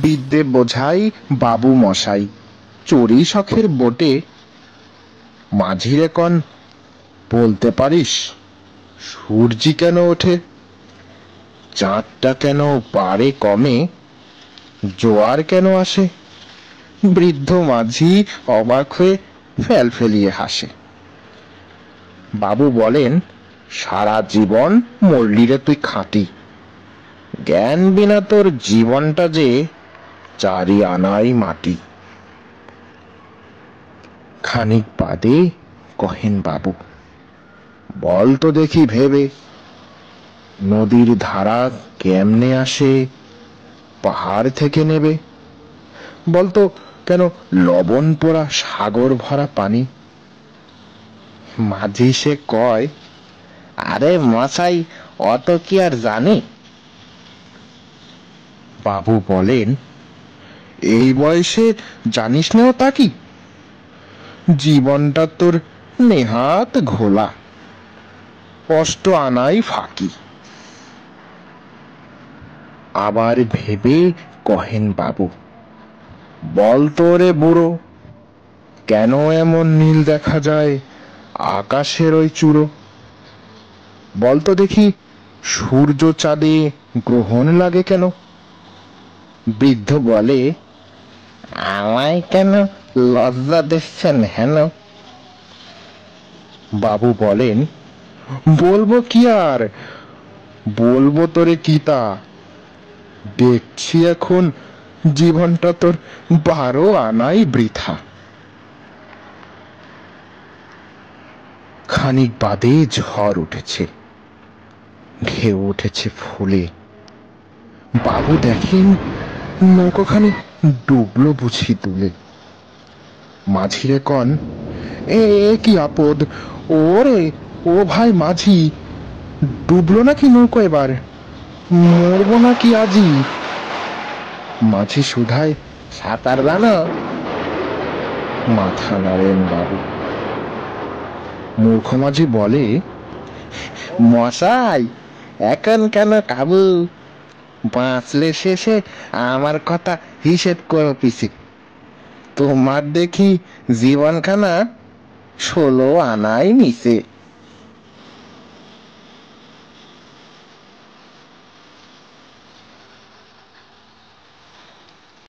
বিদ্যে বোঝাই বাবু মশাই, চড়ি শখের বোটে। মাঝিরে কন, বলতে পারিস সূর্যি কেন ওঠে? চাঁদটা কেন পারে কমে? জোয়ার কেন আসে? বৃদ্ধ মাঝি অবাক হয়ে ফেল ফেলিয়ে হাসে। বাবু বলেন, সারা জীবন মরলিরে তুই খাঁটি, জ্ঞান বিনা তোর জীবনটা যে চারি আনাই মাটি। খানিক বাদে কহেন বাবু, বল তো দেখি ভেবে, নদীর ধারা কেমনে আসে পাহাড় থেকে নেবে? বলতো কেন লবণ পোড়া সাগর ভরা পানি? মাঝি সে কয়, আরে মশাই, অত কি আর জানি? বাবু বলেন, এই বয়সে জানিস না তা কি? জীবনটা তোর নেহাত ঘোলা, কষ্ট আনাই ফাঁকি। আবার ভেবে কহেন বাবু, বল তো রে বুড়ো, কেন এমন নীল দেখা যায় আকাশের ওই চূড়ো? বলতো দেখি সূর্য চাঁদে গ্রহণ লাগে কেন? বৃদ্ধ বলে, আমায় কেন লজ্জা দিচ্ছেন হেন? বাবু বলেন, বলবো কি আর, বলবো তোরে কিতা, দেখছি এখন জীবনটা তোর 12 আনাই বৃথা। খানিক বাদে ঝড় উঠেছে, ঢেউ উঠেছে ফুলে। বাবু দেখেন নৌকাখানি ডুবলো বুঝি তুলে। মাঝিরে কন, এ কি আপদ, ওরে ও ভাই মাঝি, ডুবলো নাকি নৌকো এবার, মরবো নাকি আজি? মাঝি শুধায়, সাঁতার জানো? মাথা নাড়েন বাবু। মূর্খ মাঝি বলে, মশাই এখন কেন কাবু, বাঁচলে শেষে আমার কথা হিসেব করো পিছে। তোমার দেখি জীবনখানা 16 আনাই নিচে।